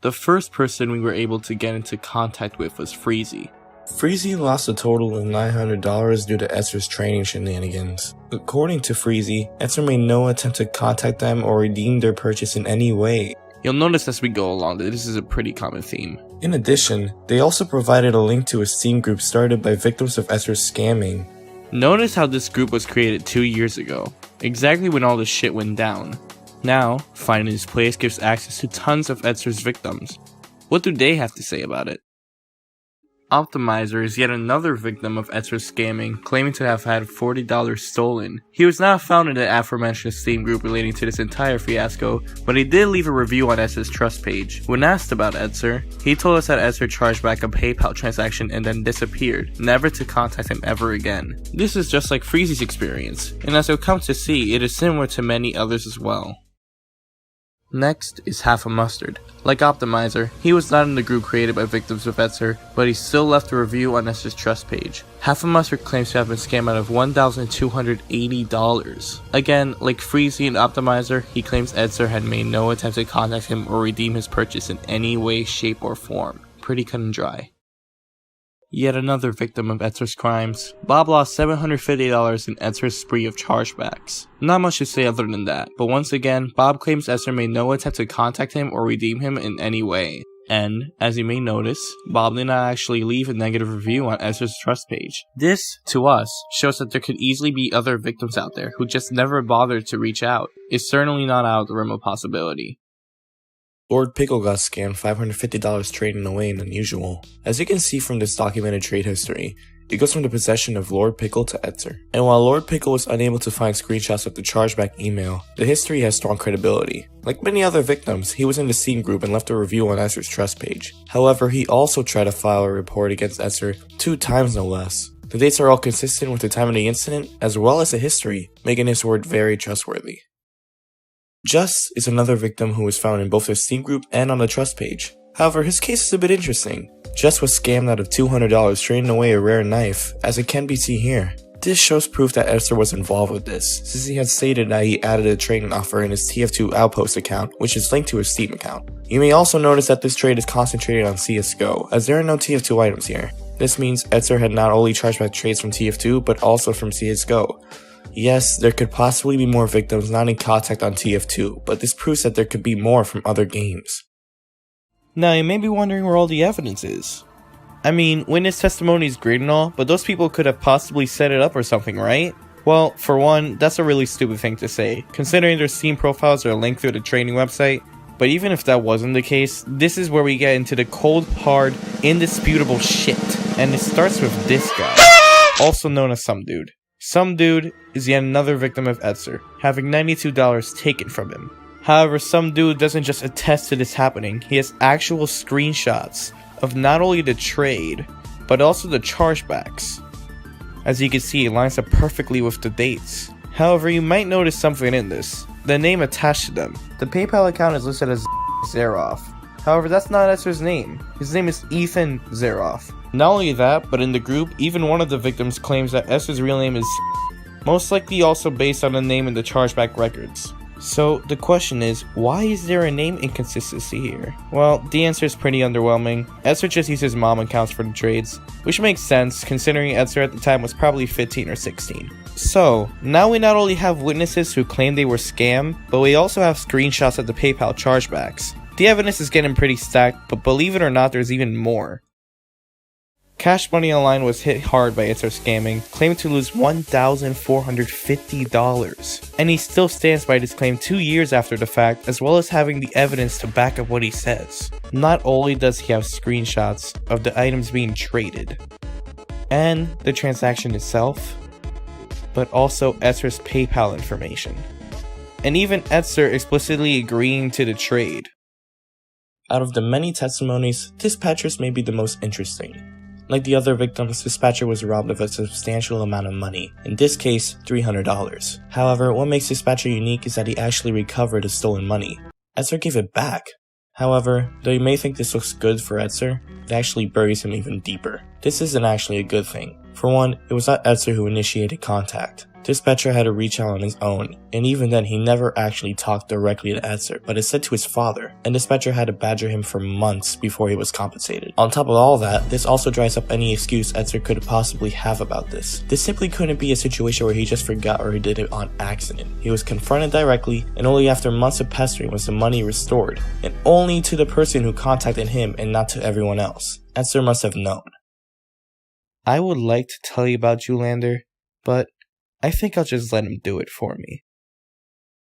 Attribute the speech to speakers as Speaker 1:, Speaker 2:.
Speaker 1: The first person we were able to get into contact with was Freezy.
Speaker 2: Freezy lost a total of $900 due to Etser's training shenanigans. According to Freezy, Etser made no attempt to contact them or redeem their purchase in any way.
Speaker 1: You'll notice as we go along that this is a pretty common theme.
Speaker 2: In addition, they also provided a link to a Steam group started by victims of Etser's scamming.
Speaker 1: Notice how this group was created 2 years ago, exactly when all this shit went down. Now, finding this place gives access to tons of Etser's victims. What do they have to say about it? Optimizer is yet another victim of Etser's scamming, claiming to have had $40 stolen. He was not found in the aforementioned Steam group relating to this entire fiasco, but he did leave a review on Etser's trust page. When asked about Etser, he told us that Etser charged back a PayPal transaction and then disappeared, never to contact him ever again. This is just like Freezy's experience, and as you'll come to see, it is similar to many others as well. Next is Half a Mustard. Like Optimizer, he was not in the group created by victims of Etser, but he still left a review on Etser's trust page. Half a Mustard claims to have been scammed out of $1,280. Again, like Freezy and Optimizer, he claims Etser had made no attempt to contact him or redeem his purchase in any way, shape, or form. Pretty cut and dry. Yet another victim of Etser's crimes. Bob lost $750 in Etser's spree of chargebacks. Not much to say other than that, but once again, Bob claims Etser made no attempt to contact him or redeem him in any way. And, as you may notice, Bob did not actually leave a negative review on Etser's trust page. This, to us, shows that there could easily be other victims out there who just never bothered to reach out. It's certainly not out of the realm of possibility.
Speaker 2: Lord Pickle got scammed $550 trading away in Unusual. As you can see from this documented trade history, it goes from the possession of Lord Pickle to Etser. And while Lord Pickle was unable to find screenshots of the chargeback email, the history has strong credibility. Like many other victims, he was in the Steam group and left a review on Etser's trust page. However, he also tried to file a report against Etser 2 times no less. The dates are all consistent with the time of the incident, as well as the history, making his word very trustworthy. Just is another victim who was found in both the Steam group and on the trust page. However, his case is a bit interesting. Just was scammed out of $200 trading away a rare knife, as it can be seen here. This shows proof that Etser was involved with this, since he had stated that he added a trading offer in his TF2 Outpost account, which is linked to his Steam account. You may also notice that this trade is concentrated on CSGO, as there are no TF2 items here. This means Etser had not only charged back trades from TF2, but also from CSGO. Yes, there could possibly be more victims not in contact on TF2, but this proves that there could be more from other games.
Speaker 1: Now you may be wondering where all the evidence is. I mean, witness testimony is great and all, but those people could have possibly set it up or something, right? Well, for one, that's a really stupid thing to say, considering their Steam profiles are linked through the trading website. But even if that wasn't the case, this is where we get into the cold, hard, indisputable shit. And it starts with this guy, also known as Some Dude. Some Dude is yet another victim of Etser, having $92 taken from him. However, Some Dude doesn't just attest to this happening, he has actual screenshots of not only the trade, but also the chargebacks. As you can see, it lines up perfectly with the dates. However, you might notice something in this, the name attached to them. The PayPal account is listed as Zeroff. However, that's not Etser's name. His name is Ethan Zeroff. Not only that, but in the group, even one of the victims claims that Etser's real name is most likely also based on the name in the chargeback records. So the question is, why is there a name inconsistency here? Well, the answer is pretty underwhelming. Etser just uses mom accounts for the trades, which makes sense considering Etser at the time was probably 15 or 16. So, now we not only have witnesses who claim they were scammed, but we also have screenshots of the PayPal chargebacks. The evidence is getting pretty stacked, but believe it or not, there's even more. Cash Money Online was hit hard by Etser scamming, claiming to lose $1,450, and he still stands by this claim 2 years after the fact, as well as having the evidence to back up what he says. Not only does he have screenshots of the items being traded, and the transaction itself, but also Etser's PayPal information, and even Etser explicitly agreeing to the trade.
Speaker 2: Out of the many testimonies, Dispatcher's may be the most interesting. Like the other victims, Dispatcher was robbed of a substantial amount of money, in this case, $300. However, what makes Dispatcher unique is that he actually recovered the stolen money. Etser gave it back. However, though you may think this looks good for Etser, it actually buries him even deeper. This isn't actually a good thing. For one, it was not Etzer who initiated contact. Dispatcher had to reach out on his own, and even then he never actually talked directly to Etzer, but instead to his father, and Dispatcher had to badger him for months before he was compensated. On top of all that, this also dries up any excuse Etzer could possibly have about this. This simply couldn't be a situation where he just forgot or he did it on accident. He was confronted directly, and only after months of pestering was the money restored, and only to the person who contacted him and not to everyone else. Etzer must have known.
Speaker 1: I would like to tell you about Jewlander, but I think I'll just let him do it for me.